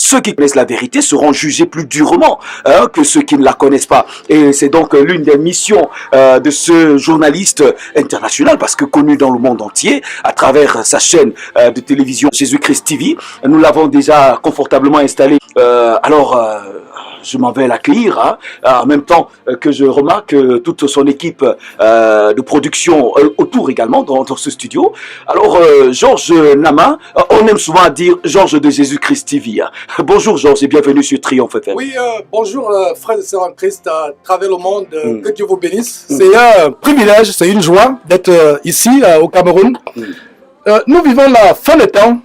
ceux qui connaissent la vérité seront jugés plus durement que ceux qui ne la connaissent pas. Et c'est donc l'une des missions de ce journaliste international, parce que connu dans le monde entier, à travers sa chaîne de télévision Jésus-Christ TV. Nous l'avons déjà confortablement installé. Je m'en vais l'accueillir, hein, en même temps que je remarque toute son équipe de production autour également dans ce studio. Alors, Georges Nama, on aime souvent dire Georges de Jésus-Christ TV. Hein. Bonjour Georges et bienvenue sur Triomphe FM. Oui, bonjour frères et sœurs en Christ à travers le monde, que Dieu vous bénisse. C'est un privilège, c'est une joie d'être ici au Cameroun. Nous vivons la fin des temps,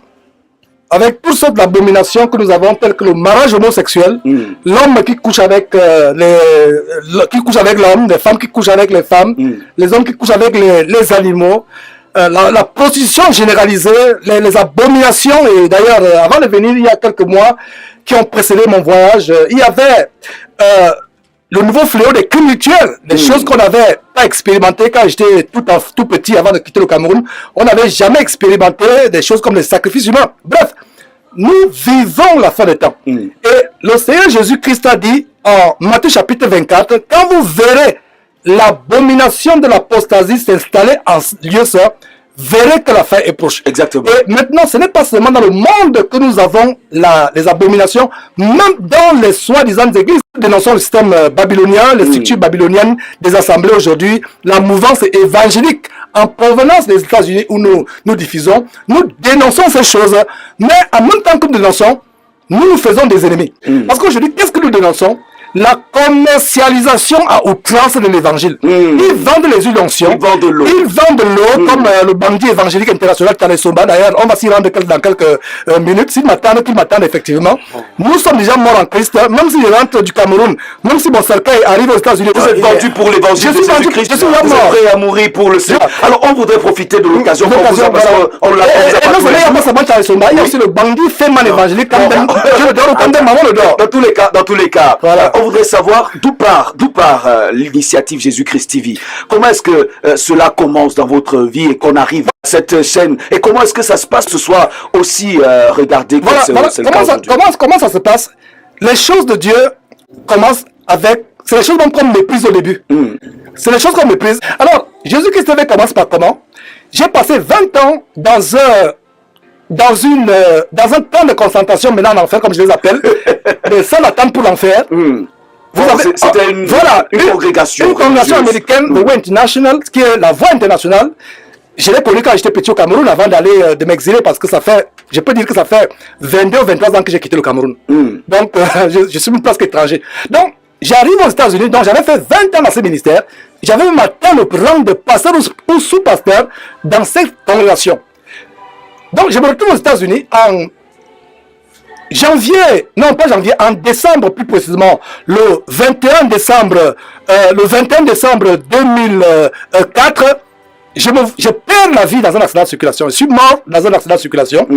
avec toutes sortes d'abominations que nous avons, telles que le mariage homosexuel, l'homme qui couche avec l'homme, les femmes qui couchent avec les femmes, les hommes qui couchent avec les animaux, la prostitution généralisée, les abominations. Et d'ailleurs, avant de venir, il y a quelques mois, qui ont précédé mon voyage, il y avait le nouveau fléau des crimes mutuels, des choses qu'on n'avait pas expérimentées quand j'étais tout petit avant de quitter le Cameroun. On n'avait jamais expérimenté des choses comme les sacrifices humains. Bref, nous vivons la fin des temps. Et le Seigneur Jésus-Christ a dit en Matthieu chapitre 24, quand vous verrez l'abomination de l'apostasie s'installer en lieu ça, verrez que la fin est proche. Exactement. Et maintenant, ce n'est pas seulement dans le monde que nous avons les abominations, même dans les soi-disant églises. Nous dénonçons le système babylonien, les structures babyloniennes des assemblées aujourd'hui, la mouvance évangélique en provenance des États-Unis où nous diffusons. Nous dénonçons ces choses, mais en même temps que nous dénonçons, nous faisons des ennemis. Parce qu'aujourd'hui, qu'est-ce que nous dénonçons? La commercialisation à outrance de l'évangile. Ils vendent les huiles d'onction. Ils vendent de l'eau, comme le bandit évangélique international Tane Somba. D'ailleurs, on va s'y rendre dans quelques minutes. S'ils m'attendent effectivement. Nous sommes déjà morts en Christ. Même si je rentre du Cameroun, même si mon cercueil arrive aux États-Unis. Vous êtes vendu pour l'évangile de Jésus-Christ. Je suis mort. Vous êtes prêt à mourir pour le Seigneur. Alors, on voudrait profiter de l'occasion pour vous parce qu'on l'a pas. Il y a aussi le bandit Feman évangélique. Dans tous les cas, on voudrait savoir d'où part l'initiative Jésus-Christ TV. Comment est-ce que cela commence dans votre vie et qu'on arrive à cette chaîne? Et comment est-ce que ça se passe, que ce soit aussi regardé comme c'est le cas aujourd'hui? Comment ça se passe? Les choses de Dieu commencent avec... C'est les choses qu'on méprise au début. C'est les choses qu'on méprise. Alors, Jésus-Christ TV commence par comment? J'ai passé 20 ans dans un temps de concentration, maintenant en enfer, comme je les appelle, des salles d'attente pour l'enfer. C'était une congrégation. Une congrégation américaine, The Way International, qui est la voie internationale. Je l'ai connue quand j'étais petit au Cameroun avant de m'exiler parce que je peux dire que ça fait 22 ou 23 ans que j'ai quitté le Cameroun. Donc, je suis presque étranger. Donc, j'arrive aux États-Unis, donc j'avais fait 20 ans dans ce ministère. J'avais même atteint le rang de pasteur ou sous-pasteur dans cette congrégation. Donc, je me retrouve aux États-Unis en en décembre plus précisément, le 21 décembre 2004, je perds la vie dans un accident de circulation. Je suis mort dans un accident de circulation.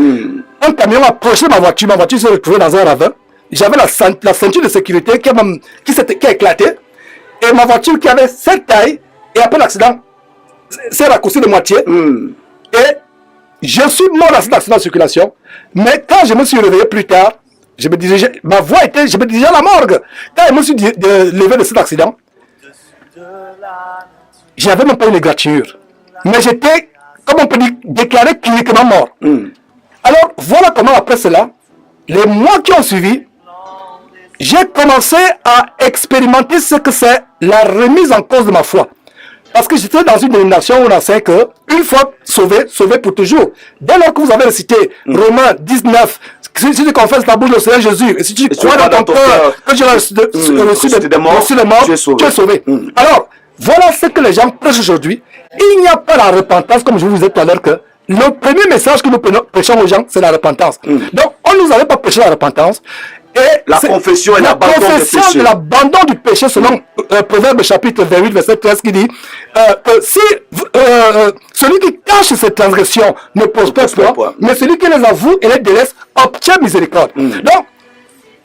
Un camion a approché ma voiture s'est retrouvée dans un ravin. J'avais la ceinture de sécurité qui a éclaté. Et ma voiture qui avait cette taille, et après l'accident, s'est raccourcie de moitié. Et je suis mort dans cet accident de circulation, mais quand je me suis réveillé plus tard, je me dirigeais à la morgue. Quand je me suis levé de cet accident, je n'avais même pas une égratignure. Mais j'étais, comme on peut dire, déclaré cliniquement mort. Alors, voilà comment après cela, les mois qui ont suivi, j'ai commencé à expérimenter ce que c'est la remise en cause de ma foi. Parce que j'étais dans une dénomination où on enseigne que une fois sauvé, sauvé pour toujours. Dès lors que vous avez récité Romains 19, si tu confesses ta bouche le Seigneur Jésus, et si tu crois dans ton cœur que tu as reçu les morts, tu es sauvé. Alors, voilà ce que les gens prêchent aujourd'hui. Il n'y a pas la repentance, comme je vous disais tout à l'heure, que le premier message que nous prêchons aux gens, c'est la repentance. Donc, on ne nous avait pas prêché la repentance. Et la confession et l'abandon du péché selon Proverbe chapitre 28 verset 13 qui dit que si celui qui cache ses transgressions ne prospère pas, mais celui qui les avoue et les délaisse obtient miséricorde. Donc,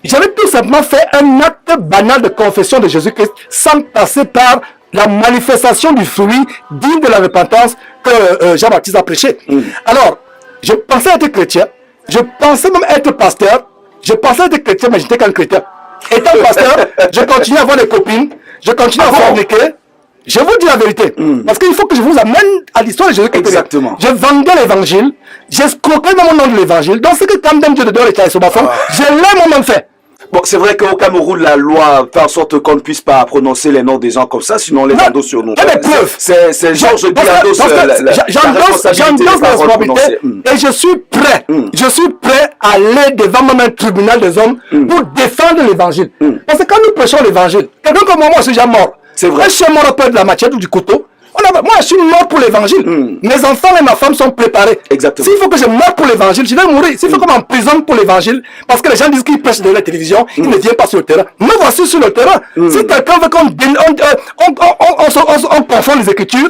j'avais tout simplement fait un acte banal de confession de Jésus-Christ sans passer par la manifestation du fruit digne de la repentance que Jean-Baptiste a prêché. Alors, je pensais être chrétien, je pensais même être pasteur. Je pensais être chrétien, mais j'étais qu'un chrétien. Étant pasteur, je continue à avoir des copines, je continue à forniquer. Je vous dis la vérité. Parce qu'il faut que je vous amène à l'histoire de Jésus-Christ. Exactement. Je vendais l'évangile, j'escroquais dans mon nom de l'évangile. Donc, ce que quand même Dieu de dehors était sur ma femme, je l'ai moi-même fait. Bon, c'est vrai qu'au Cameroun, la loi fait en sorte qu'on ne puisse pas prononcer les noms des gens comme ça, sinon on les endosse sur nous. C'est Georges qui endosse j'endosse la responsabilité et je suis prêt. Je suis prêt à aller devant même un tribunal des hommes pour défendre l'évangile. Parce que quand nous prêchons l'évangile, quelqu'un comme moi, je suis déjà mort. C'est vrai. Je suis mort au peu de la machette ou du couteau. Moi, je suis mort pour l'évangile. Mes enfants et ma femme sont préparés. Exactement. S'il faut que je meure pour l'évangile, je vais mourir. S'il faut qu'on m'emprisonne pour l'évangile, parce que les gens disent qu'ils prêchent de la télévision, ils ne viennent pas sur le terrain. Me voici sur le terrain. Si quelqu'un veut qu'on confond les Écritures,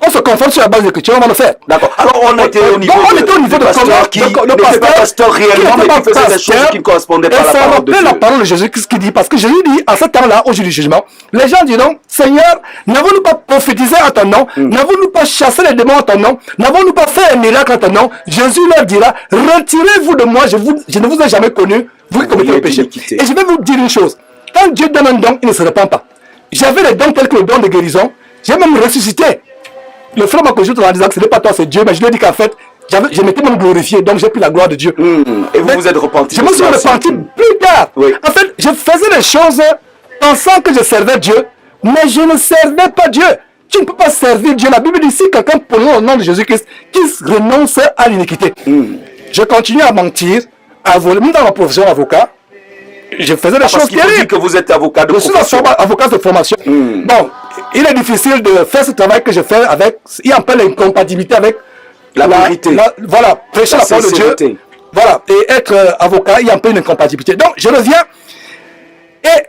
on se confond sur la base des Écritures, on va le faire. D'accord. Alors on était au niveau de pasteur qui n'était pas pasteur réellement, mais qui faisait des choses qui ne correspondaient pas à la parole de Dieu. La parole de Jésus, qu'est-ce qu'il dit? Parce que Jésus dit, à ce temps-là, au jour du jugement, les gens diront, Seigneur, n'avons-nous pas prophétisé à ton nom? N'avons-nous pas chassé les démons à ton nom? N'avons-nous pas fait un miracle à ton nom? Jésus leur dira, retirez-vous de moi, je ne vous ai jamais connu, vous qui commettez le péché. Et je vais vous dire une chose, quand Dieu donne un don, il ne se répand pas. J'avais des dons tels que le don de guérison, j'ai même ressuscité. Le frère m'a connu en disant que ce n'est pas toi, c'est Dieu, mais je lui ai dit qu'en fait, je m'étais même glorifié, donc j'ai pris la gloire de Dieu. Et vous vous êtes repenti? Je me suis repenti plus tard. Oui. En fait, je faisais les choses pensant que je servais Dieu, mais je ne servais pas Dieu. Tu ne peux pas servir Dieu. La Bible dit si quelqu'un prononce le nom de Jésus-Christ, qu'il renonce à l'iniquité. Je continue à mentir, à voler, même dans ma profession d'avocat. Je faisais des choses terribles. Vous dites que vous êtes avocat de formation. Je suis avocat de formation. Bon, il est difficile de faire ce travail que je fais avec. Il y a un peu l'incompatibilité avec la vérité. Voilà, prêcher la parole de Dieu. Voilà, et être avocat, il y a un peu une incompatibilité. Donc, je reviens. Et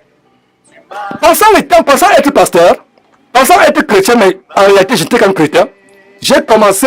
pensant être pasteur, pensant être chrétien, mais en réalité, j'étais qu'un chrétien, j'ai commencé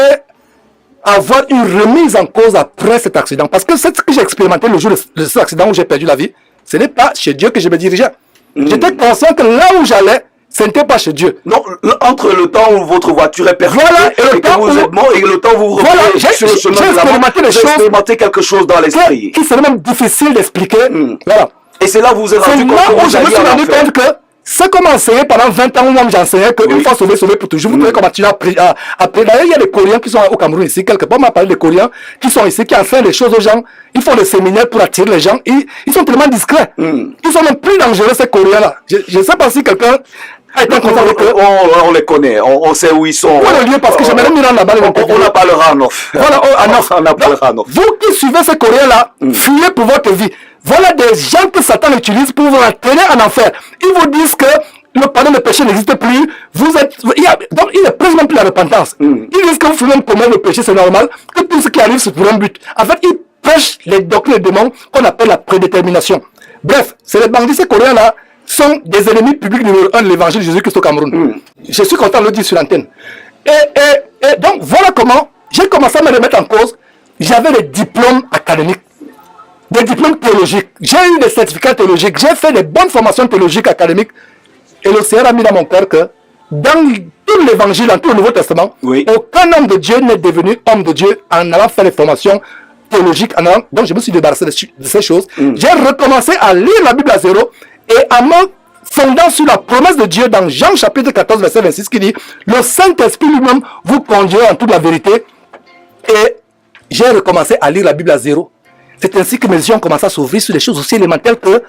à avoir une remise en cause après cet accident. Parce que c'est ce que j'ai expérimenté le jour de cet accident où j'ai perdu la vie. Ce n'est pas chez Dieu que je me dirigeais. J'étais conscient que là où j'allais, ce n'était pas chez Dieu. Non, entre le temps où votre voiture est perdue et que vous êtes mort et le temps où vous revenez sur le chemin de la mort, vous avez expérimenté quelque chose dans l'esprit. Qui serait même difficile d'expliquer. Voilà. Et c'est là où vous vous êtes rendu compte que vous alliez en enfer. Que ce qu'on m'a enseigné pendant 20 ans, où moi j'enseignais qu'une fois sauvé, sauvé pour toujours, vous pouvez continuer à prier. D'ailleurs, il y a des Coréens qui sont au Cameroun ici, quelque part, on m'a parlé des Coréens qui sont ici, qui enseignent les choses aux gens. Ils font des séminaires pour attirer les gens. Ils sont tellement discrets. Ils sont même plus dangereux, ces Coréens-là. Je ne sais pas si quelqu'un a été content avec eux. On les connaît, on sait où ils sont. Où est le lieu? Parce que j'aimerais mieux là-bas. On en parlera en off. Voilà, en off. Vous qui suivez ces Coréens-là, fuyez pour votre vie. Voilà des gens que Satan utilise pour vous entraîner en enfer. Ils vous disent que le pardon de péché n'existe plus. Donc, il ne prêche même plus la repentance. Ils disent que vous pouvez même commettre le péché, c'est normal. Que tout ce qui arrive, c'est pour un but. En fait, ils prêchent les doctrines des démons qu'on appelle la prédétermination. Bref, c'est les bandits, ces Coréens-là, sont des ennemis publics numéro 1 de l'évangile de Jésus-Christ au Cameroun. Je suis content de le dire sur l'antenne. Et donc, voilà comment j'ai commencé à me remettre en cause. J'avais des diplômes académiques. Des diplômes théologiques. J'ai eu des certificats théologiques. J'ai fait des bonnes formations théologiques académiques. Et le Seigneur a mis dans mon cœur que dans tout l'évangile, dans tout le Nouveau Testament, aucun homme de Dieu n'est devenu homme de Dieu en allant faire des formations théologiques. Donc je me suis débarrassé de ces choses. J'ai recommencé à lire la Bible à zéro et en me fondant sur la promesse de Dieu dans Jean chapitre 14, verset 26 qui dit « Le Saint-Esprit lui-même vous conduira en toute la vérité. » Et j'ai recommencé à lire la Bible à zéro. C'est ainsi que mes yeux ont commencé à s'ouvrir sur des choses aussi élémentaires que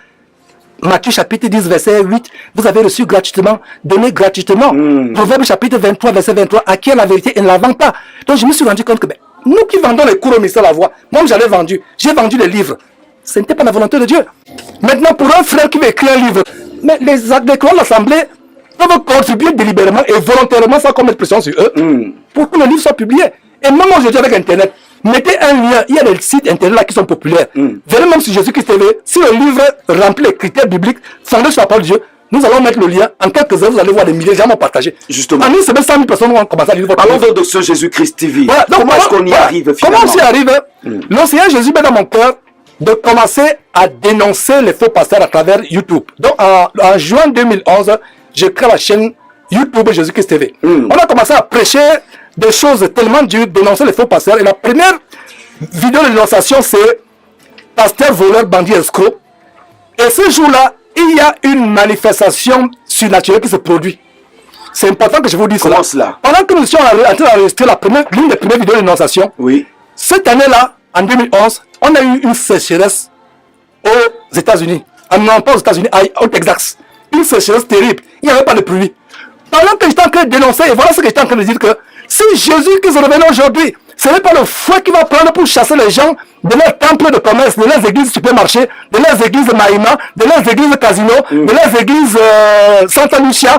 Matthieu chapitre 10, verset 8, vous avez reçu gratuitement, donné gratuitement. Proverbe chapitre 23, verset 23, acquiert la vérité et ne la vend pas. Donc je me suis rendu compte que nous qui vendons les cours au ministère de la Voix, moi j'avais vendu, j'ai vendu des livres. Ce n'était pas la volonté de Dieu. Maintenant, pour un frère qui veut écrire un livre, mais les actes de l'Assemblée peuvent contribuer délibérément et volontairement sans qu'on mette pression sur eux pour que le livre soit publié. Et même aujourd'hui avec Internet, mettez un lien, il y a des sites internet là qui sont populaires. Venez même sur Jésus-Christ TV, si le livre remplit les critères bibliques, fondés sur la parole de Dieu, nous allons mettre le lien. En quelques heures, vous allez voir des milliers de gens vont partager. Justement. En une semaine, 100 000 personnes vont commencer à lire votre livre. Parlons de ce Jésus-Christ TV. Voilà. Donc, comment est-ce qu'on y arrive finalement? Comment on y arrive? Le Seigneur Jésus met dans mon cœur de commencer à dénoncer les faux pasteurs à travers YouTube. Donc, en juin 2011, j'ai créé la chaîne YouTube Jésus-Christ TV. On a commencé à prêcher des choses tellement dures, dénoncer les faux pasteurs. Et la première vidéo de dénonciation, c'est pasteur, voleur, bandit, escroc. Et ce jour-là, il y a une manifestation surnaturelle qui se produit. C'est important que je vous dise Comment cela? Pendant que nous sommes en train d'enregistrer l'une des premières vidéos d'énonciation, oui. Cette année-là, en 2011, on a eu une sécheresse aux États-Unis. Non, pas aux États-Unis, au Texas. Une sécheresse terrible. Il n'y avait pas de pluie. Pendant que j'étais en train de dénoncer, et voilà ce que j'étais en train de dire, que si Jésus qui se révèle aujourd'hui, ce n'est pas le fouet qui va prendre pour chasser les gens de leurs temples de commerce, de leurs églises supermarchés, de leurs églises Maïma, de leurs églises casino, de leurs églises Santa Lucia.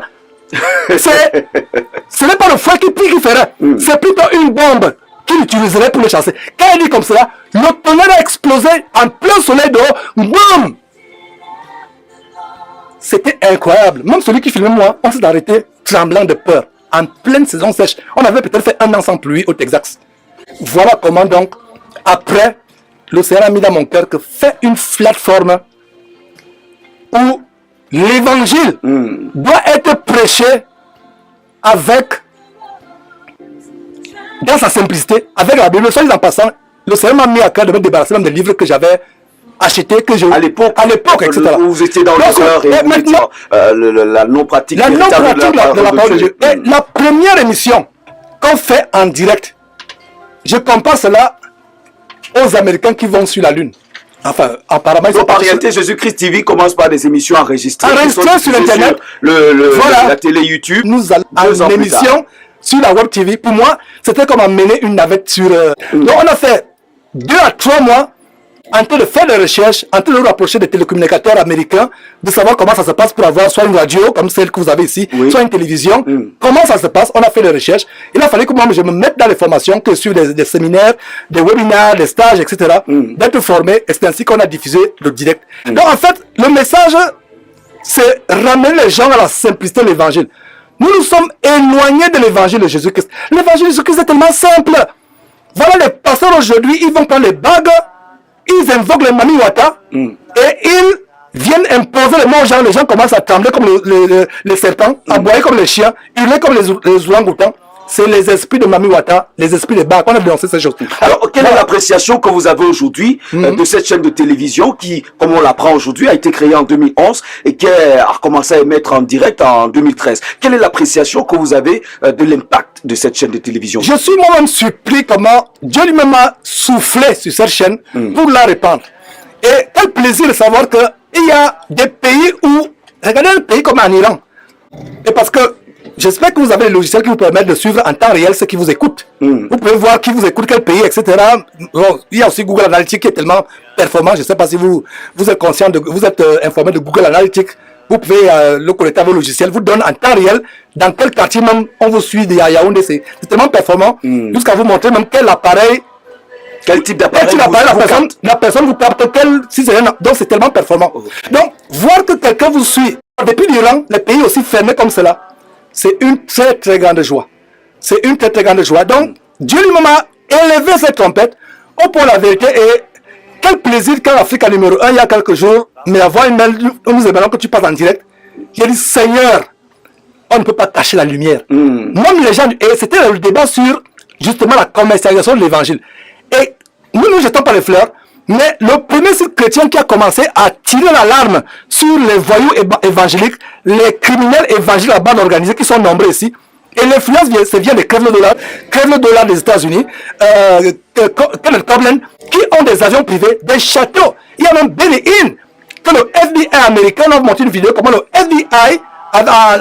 Ce n'est pas le fouet qui ferait. C'est plutôt une bombe qu'il utiliserait pour les chasser. Quand il dit comme cela, le tonnerre a explosé en plein soleil dehors. Boum! C'était incroyable. Même celui qui filmait moi, on s'est arrêté tremblant de peur. En pleine saison sèche. On avait peut-être fait 1 an sans pluie au Texas. Voilà comment donc, après, le Seigneur a mis dans mon cœur que fait une plateforme où l'évangile doit être prêché avec, dans sa simplicité, avec la Bible. Soit en passant, le Seigneur m'a mis à cœur de me débarrasser même des livres que j'avais achetés, que je... À l'époque, etc. Où vous étiez dans l'erreur et maintenant, la non-pratique de la parole de Dieu. Et la première émission qu'on fait en direct, je compare cela aux Américains qui vont sur la Lune. Enfin, apparemment, ils sont en réalité, Jésus-Christ TV commence par des émissions enregistrées. Enregistrées sur Internet. Voilà. La télé YouTube. Nous allons en émission sur la Web TV. Pour moi, c'était comme amener une navette sur... Donc, on a fait 2 à 3 mois en train de faire des recherches, en train de nous rapprocher des télécommunicateurs américains, de savoir comment ça se passe pour avoir soit une radio, comme celle que vous avez ici, soit une télévision. Comment ça se passe? On a fait des recherches. Il a fallu que moi, je me mette dans les formations, que sur des séminaires, des webinaires, des stages, etc. D'être formé, et c'est ainsi qu'on a diffusé le direct. Donc, en fait, le message, c'est ramener les gens à la simplicité de l'évangile. Nous nous sommes éloignés de l'évangile de Jésus-Christ. L'évangile de Jésus-Christ est tellement simple. Voilà, les pasteurs aujourd'hui, ils vont prendre les bagues, ils invoquent les Mami Wata et ils viennent imposer les mots aux gens. Les gens commencent à trembler comme les serpents, à aboyer comme les chiens, hurler comme les ourang-outans. C'est les esprits de Mami Wata, les esprits des bagues. On a dénoncé ces choses. Alors, quelle est l'appréciation que vous avez aujourd'hui de cette chaîne de télévision qui, comme on l'apprend aujourd'hui, a été créée en 2011 et qui a commencé à émettre en direct en 2013? Quelle est l'appréciation que vous avez de l'impact de cette chaîne de télévision? Je suis moi-même surpris comment Dieu lui-même a soufflé sur cette chaîne pour la répandre. Et quel plaisir de savoir qu'il y a des pays où, regardez un pays comme en Iran, et parce que j'espère que vous avez les logiciels qui vous permettent de suivre en temps réel ceux qui vous écoutent. Vous pouvez voir qui vous écoute, quel pays, etc. Bon, il y a aussi Google Analytics qui est tellement performant. Je ne sais pas si vous êtes conscient, vous êtes informé de Google Analytics. Vous pouvez le connecter à vos logiciels, vous donne en temps réel dans quel quartier même on vous suit à Yaoundé. C'est tellement performant jusqu'à vous montrer même quel appareil, quel type d'appareil la personne vous capte, donc c'est tellement performant. Donc, voir que quelqu'un vous suit depuis l'Iran, les pays aussi fermés comme cela, c'est une très très grande joie. C'est une très très grande joie. Donc, Dieu lui-même a élevé cette trompette au point de la vérité. Et quel plaisir quand Africa numéro 1, il y a quelques jours, mais avoir une mail, nous aimons que tu passes en direct. J'ai dit, Seigneur, on ne peut pas cacher la lumière. Même les gens, et c'était le débat sur justement la commercialisation de l'évangile. Et nous ne jetons pas les fleurs, mais le premier site chrétien qui a commencé à tirer l'alarme sur les voyous évangéliques, les criminels évangéliques, la bande organisée qui sont nombreux ici, et l'influence vient des crèves le dollar des États-Unis, Kenneth Copeland, qui ont des avions privés, des châteaux. Il y a même Benny Hinn, que le FBI américain a monté une vidéo, comment le FBI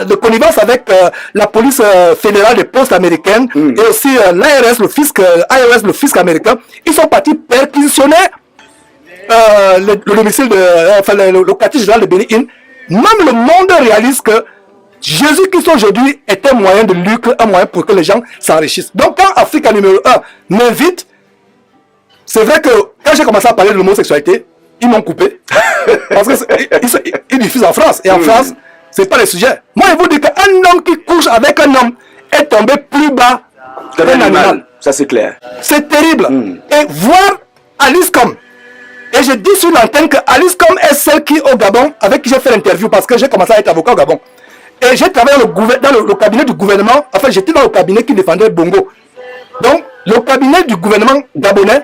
de connivence avec la police fédérale des postes américaines et aussi l'IRS, le fisc américain, ils sont partis perquisitionner le domicile le quartier général de Benny Hinn. Même le monde réalise que Jésus-Christ aujourd'hui est un moyen de lucre, un moyen pour que les gens s'enrichissent. Donc quand Africa numéro 1 m'invite, c'est vrai que quand j'ai commencé à parler de l'homosexualité, ils m'ont coupé. Parce qu'ils diffusent en France. Et en France, c'est pas le sujet. Moi, je vous dis qu'un homme qui couche avec un homme est tombé plus bas qu'un animal. Ça, c'est clair. C'est terrible. Et voir Alice Com. Et je dis sur l'antenne que Alice Com est celle qui, au Gabon, avec qui j'ai fait l'interview, parce que j'ai commencé à être avocat au Gabon. Et j'ai travaillé dans le cabinet du gouvernement. Enfin, j'étais dans le cabinet qui défendait Bongo. Donc, le cabinet du gouvernement gabonais,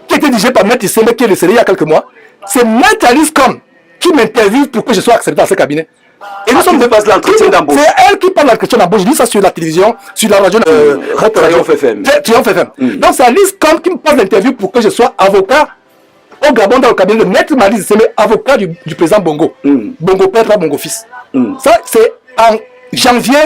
qui qui était dirigé par Maître Issembe, qui est décédé il y a quelques mois. C'est Maître Alice Com qui m'interviewe pour que je sois accepté dans ce cabinet. Et nous sommes de base l'entretien d'embauche. C'est elle qui parle de l'entretien d'embauche. Je dis ça sur la télévision, sur la radio. Triomphe FM. Triomphe FM. Donc c'est Alice Com qui me passe l'interview pour que je sois avocat au Gabon dans le cabinet de Maître Alice Issembe, avocat du président Bongo. Bongo père, pas Bongo fils. Ça, c'est en janvier.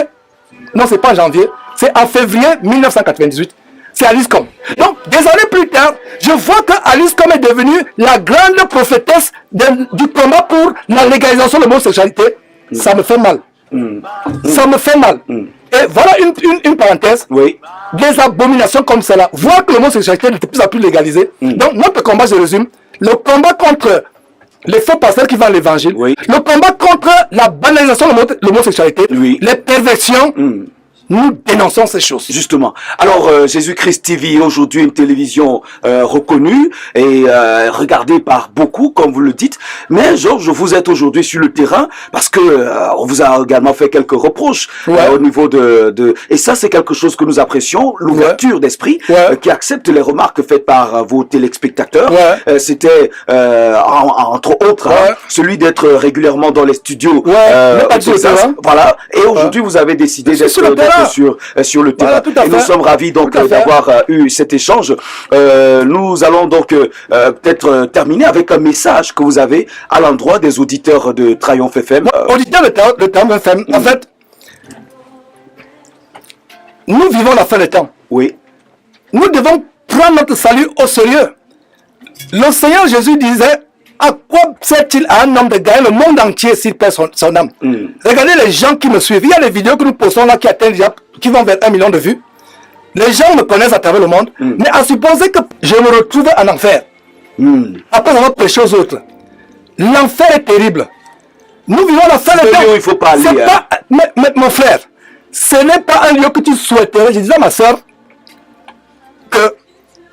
Non, c'est pas en janvier. C'est en février 1998. C'est Alice Com. Donc, des années plus tard, je vois que Alice Com est devenue la grande prophétesse du combat pour la légalisation de l'homosexualité. Ça me fait mal. Ça me fait mal. Et voilà une parenthèse. Oui. Des abominations comme cela. Voir que l'homosexualité est de plus en plus légalisée. Donc, notre combat, je résume, le combat contre les faux pasteurs qui vendent l'évangile, le combat contre la banalisation de l'homosexualité, les perversions, nous dénonçons ces choses. Justement. Alors, Jésus-Christ TV, aujourd'hui une télévision reconnue et regardée par beaucoup, comme vous le dites. Mais Georges, vous êtes aujourd'hui sur le terrain parce que on vous a également fait quelques reproches au niveau et ça, c'est quelque chose que nous apprécions, l'ouverture d'esprit qui accepte les remarques faites par vos téléspectateurs. C'était, entre autres, celui d'être régulièrement dans les studios. Voilà. Et aujourd'hui, vous avez décidé d'être sur le terrain. Et nous sommes ravis donc d'avoir eu cet échange. Nous allons donc peut-être terminer avec un message que vous avez à l'endroit des auditeurs de Triomphe FM. Auditeurs de Triomphe FM, en fait, nous vivons la fin des temps. Oui. Nous devons prendre notre salut au sérieux. Le Seigneur Jésus disait: à quoi sert-il à un homme de gagner le monde entier s'il perd son âme? Regardez les gens qui me suivent. Il y a des vidéos que nous postons là qui atteignent déjà, qui vont vers 1 million de vues. Les gens me connaissent à travers le monde. Mais à supposer que je me retrouve en enfer, après avoir péché aux autres, l'enfer est terrible. Nous vivons la fin des temps. Il faut pas aller. Mais mon frère, ce n'est pas un lieu que tu souhaiterais. Je disais à ma soeur que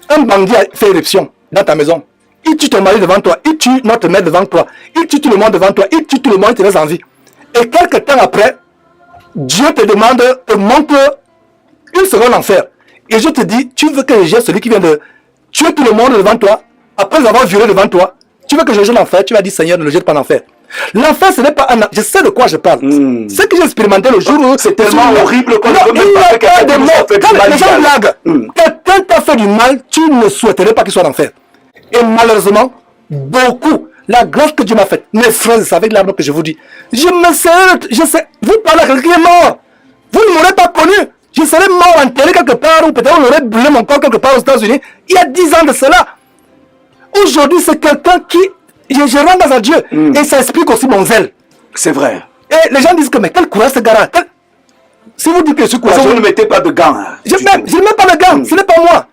un bandit a fait éruption dans ta maison. Il tue ton mari devant toi, il tue notre mère devant toi, il tue tout le monde devant toi, il tue tout le monde, il te laisse en vie. Et quelques temps après, Dieu te demande, te montre une seconde enfer. Et je te dis, tu veux que je jette celui qui vient de tuer tout le monde devant toi, après avoir violé devant toi, tu veux que je jette l'enfer, tu vas dire Seigneur, ne le jette pas l'enfer. L'enfer, ce n'est pas un... Je sais de quoi je parle. Ce que j'ai expérimenté le jour où... C'est tellement horrible qu'on ne peut même pas pas de mots. Quand les gens blaguent, quelqu'un t'a fait du mal, tu ne souhaiterais pas qu'il soit en enfer. Et malheureusement, beaucoup, la grâce que Dieu m'a faite, mes frères, c'est avec l'arme que je vous dis, je sais, vous parlez à quelqu'un qui est mort, vous ne m'aurez pas connu, je serais mort enterré quelque part, ou peut-être on aurait brûlé mon corps quelque part aux États-Unis, il y a 10 ans de cela. Aujourd'hui, c'est quelqu'un qui, je rends grâce à Dieu, et ça explique aussi mon zèle. C'est vrai. Et les gens disent que, mais quel courage ce gars-là. Si vous dites que je suis courageux, vous ne mettez pas de gants. Je ne mets pas de gants, ce n'est pas moi.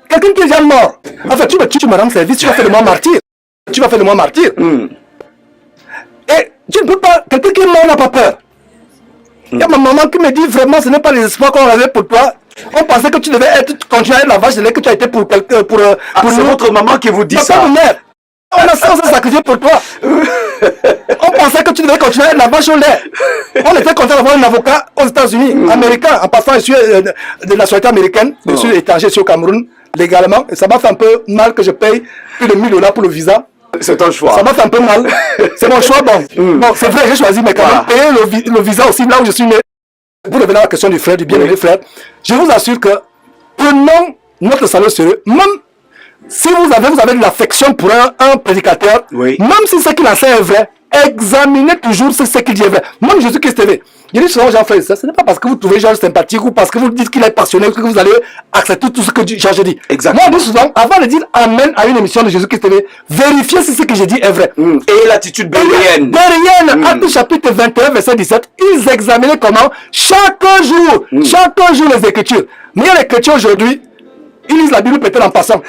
Quelqu'un qui est déjà mort. En fait, tu me rends service, tu vas faire de moi martyr. Tu vas faire de moi martyr. Et tu ne peux pas... Quelqu'un qui est mort n'a pas peur. Il y a ma maman qui me dit vraiment, ce n'est pas les espoirs qu'on avait pour toi. On pensait que tu devais continuer à être la vache de lait que tu as été pour c'est votre maman qui vous dit ça. Pas ma mère. On a sans sacrifié pour toi. On pensait que tu devais continuer à être la vache au lait. On était content d'avoir un avocat aux États-Unis, américain, en passant, je suis de nationalité américaine, je suis étranger, je suis au Cameroun, légalement. Et ça m'a fait un peu mal que je paye plus de 1 000 $ pour le visa. C'est un choix. Ça m'a fait un peu mal. C'est mon choix, bon. Bon, c'est vrai, j'ai choisi, mais quand même, payer le visa aussi, là où je suis né. Pour revenir à la question du frère, du bien-aimé frère, je vous assure que prenons notre salut sérieux. Même si vous avez de l'affection pour un prédicateur, même si ce qu'il enseigne est vrai, examinez toujours ce qu'il dit est vrai. Même Jésus-Christ TV. Je dis souvent, Jean-Frère, ce n'est pas parce que vous trouvez Jean sympathique ou parce que vous dites qu'il est passionné que vous allez accepter tout ce que Jean dit. Exactement. Moi, je dis souvent, avant de dire Amen à une émission de Jésus-Christ TV, vérifiez si ce que j'ai dit est vrai. Et l'attitude béréenne. Béréenne, Actes chapitre 21, verset 17, ils examinaient comment chaque jour les Écritures. Mais il y a les chrétiens aujourd'hui, ils lisent la Bible peut-être en passant.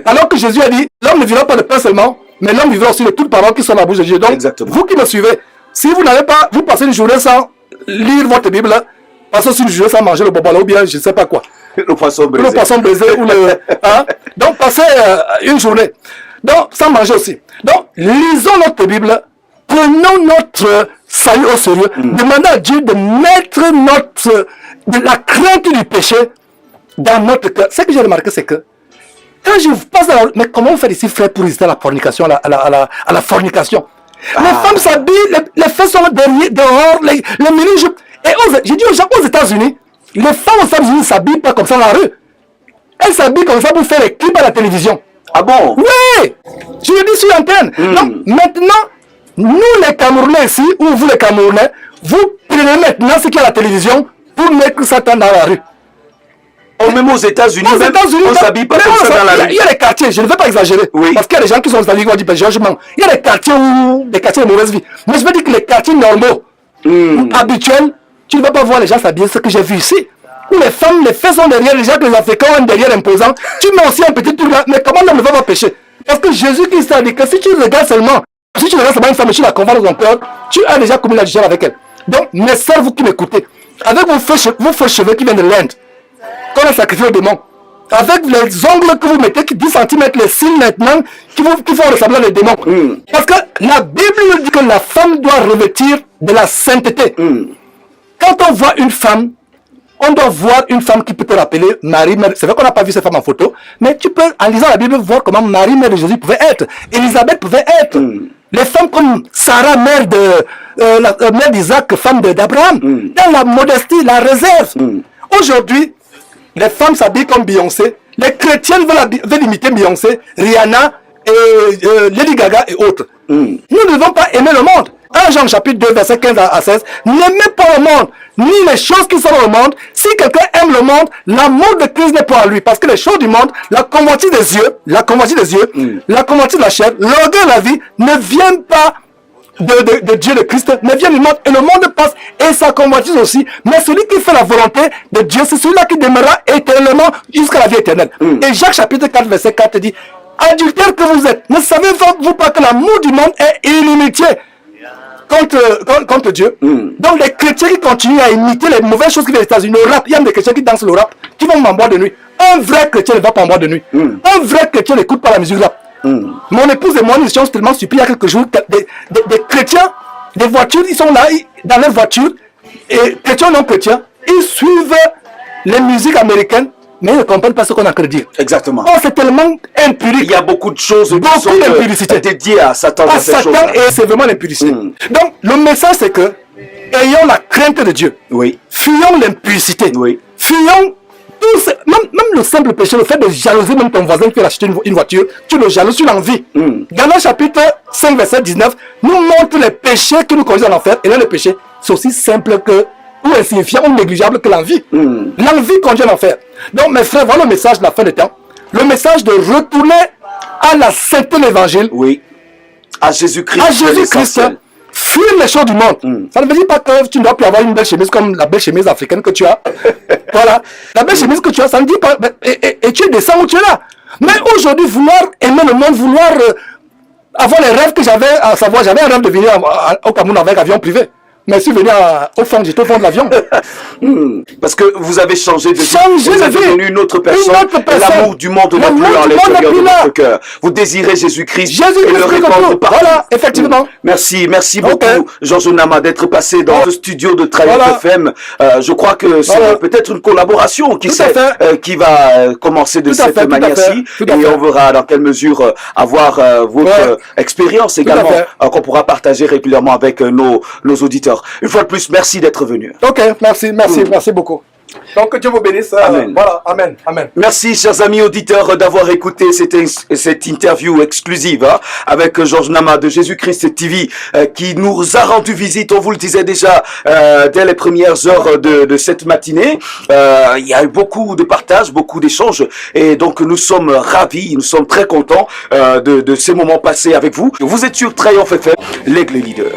Alors que Jésus a dit, l'homme ne vivra pas de pain seulement, mais l'homme vivra aussi de toutes paroles qui sont dans la bouche de Dieu. Donc, vous qui me suivez, si vous n'avez pas, vous passez une journée sans lire votre Bible, passez une journée sans manger le bobala ou bien je ne sais pas quoi. Le poisson brisé. Le poisson brisé ou le... Hein? Donc, passez une journée. Donc, sans manger aussi. Donc, lisons notre Bible, prenons notre salut au sérieux, demandons à Dieu de mettre de la crainte du péché dans notre cœur. Ce que j'ai remarqué, c'est que Quand je passe mais comment on fait ici, frère, pour résister à la fornication, à la fornication? Les femmes s'habillent, les fesses sont dehors, les mini. Et j'ai dit aux gens, aux États-Unis, les femmes aux États-Unis ne s'habillent pas comme ça dans la rue. Elles s'habillent comme ça pour faire les clips à la télévision. Ah bon? Oui! Je le dis sur l'antenne. Donc, maintenant, nous les Camerounais ici, ou vous les Camerounais, vous prenez maintenant ce qu'il y a à la télévision pour mettre ça dans la rue. Même aux États-Unis, on s'habille pas comme ça dans la rue. Il y a des quartiers, je ne veux pas exagérer. Oui. Parce qu'il y a des gens qui sont installés, qui vont dire, ben, je mens. Il y a des quartiers de mauvaise vie. Mais je veux dire que les quartiers normaux, habituels, tu ne vas pas voir les gens s'habiller, ce que j'ai vu ici. Où les femmes, les fesses sont derrière, les gens que les Africains ont derrière imposant. Tu mets aussi un petit truc là, mais comment l'homme ne va pas pécher? Parce que Jésus-Christ a dit que si tu regardes seulement, une femme et tu la convois dans ton cœur, tu as déjà commis l'adultère avec elle. Donc, mes sœurs, vous qui m'écoutez, avec vos faux cheveux qui viennent de l'Inde, qu'on a sacrifié au démon, avec les ongles que vous mettez, qui 10 cm, les cils maintenant, qui font ressembler les démons. Parce que la Bible dit que la femme doit revêtir de la sainteté. Quand on voit une femme, on doit voir une femme qui peut te rappeler Marie, Mère. C'est vrai qu'on n'a pas vu cette femme en photo, mais tu peux, en lisant la Bible, voir comment Marie, mère de Jésus, pouvait être. Élisabeth pouvait être. Les femmes comme Sarah, mère d'Isaac, femme d'Abraham. Dans la modestie, la réserve. Aujourd'hui, les femmes s'habillent comme Beyoncé. Les chrétiens veulent imiter Beyoncé, Rihanna, Lady Gaga et autres. Nous ne devons pas aimer le monde. 1 Jean chapitre 2, verset 15 à 16. N'aimez pas le monde, ni les choses qui sont dans le monde. Si quelqu'un aime le monde, l'amour de Christ n'est pas en lui. Parce que les choses du monde, la convoitise des yeux, la convoitise de la chair, l'orgueil de la vie ne viennent pas de Dieu, de Christ, mais vient du monde. Et le monde passe et sa convoitise aussi. Mais celui qui fait la volonté de Dieu, c'est celui-là qui demeurera éternellement jusqu'à la vie éternelle. Et Jacques chapitre 4, verset 4 dit, adultère que vous êtes, ne savez-vous pas que l'amour du monde est inimitié contre Dieu? Donc les chrétiens qui continuent à imiter les mauvaises choses qui viennent des États-Unis, le rap, il y a des chrétiens qui dansent le rap, qui vont en boire de nuit. Un vrai chrétien ne va pas en boire de nuit. Un vrai chrétien n'écoute pas la musique rap. Mon épouse et moi, nous étions tellement stupide il y a quelques jours, des chrétiens, des voitures, ils sont là, dans leur voiture, et chrétiens non chrétiens, ils suivent les musiques américaines, mais ils ne comprennent pas ce qu'on a à dire. Exactement. Oh, c'est tellement impurique. Il y a beaucoup de choses qui sont dédiées à Satan. À Satan, et c'est vraiment l'impudicité. Donc, le message, c'est que, ayons la crainte de Dieu. Oui. Fuyons l'impudicité. Oui. Fuyons même le simple péché, le fait de jalouser même ton voisin qui veut acheter une voiture, tu le jalouses, tu l'envies. Dans le chapitre 5, verset 19, nous montre les péchés qui nous conduisent à l'enfer. Et là, le péché, c'est aussi simple que, ou insignifiant, ou négligeable que l'envie. L'envie conduit à l'enfer. Donc, mes frères, voilà le message de la fin des temps. Le message de retourner à la sainteté de l'évangile. Oui. À Jésus-Christ. À Jésus-Christ. Fuir les choses du monde. Ça ne veut dire pas que tu ne dois plus avoir une belle chemise comme la belle chemise africaine que tu as. Voilà. La belle chemise que tu as, ça ne dit pas. Et tu descends où tu es là. Mais aujourd'hui, vouloir aimer le monde, vouloir avoir les rêves que j'avais, à savoir, j'avais un rêve de venir au Cameroun avec avion privé. Mais si venir au fond, j'étais au fond de l'avion. Parce que vous avez changé de vie. Vous avez devenu une autre personne. L'amour du monde n'est plus à l'intérieur de votre cœur. Vous désirez Jésus-Christ et le répandre partout. Voilà, effectivement. Merci beaucoup, Georges Onama, d'être passé dans le studio de Triumph FM. Je crois que c'est peut-être une collaboration qui va commencer de cette manière-ci. Et on verra dans quelle mesure avoir votre expérience également qu'on pourra partager régulièrement avec nos auditeurs. Une fois de plus, merci d'être venu. Ok, merci beaucoup. Donc que Dieu vous bénisse. Amen. Voilà, amen, amen. Merci, chers amis auditeurs, d'avoir écouté cette interview exclusive avec Georges Nama de Jésus-Christ TV qui nous a rendu visite. On vous le disait déjà dès les premières heures de cette matinée. Il y a eu beaucoup de partages, beaucoup d'échanges, et donc nous sommes ravis, nous sommes très contents de ces moments passés avec vous. Vous êtes sur Triumph FM, l'aigle leader.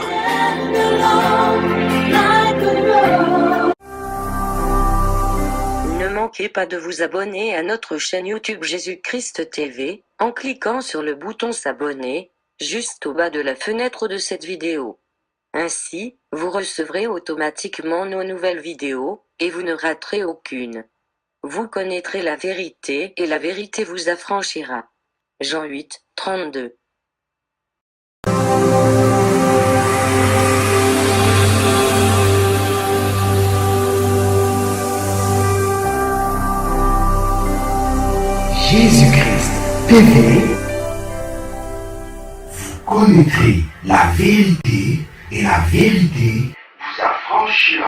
Ne manquez pas de vous abonner à notre chaîne YouTube Jésus-Christ TV, en cliquant sur le bouton s'abonner, juste au bas de la fenêtre de cette vidéo. Ainsi, vous recevrez automatiquement nos nouvelles vidéos, et vous ne raterez aucune. Vous connaîtrez la vérité, et la vérité vous affranchira. Jean 8, 32. Jésus-Christ. TV, vous connaîtrez la vérité et la vérité vous affranchira.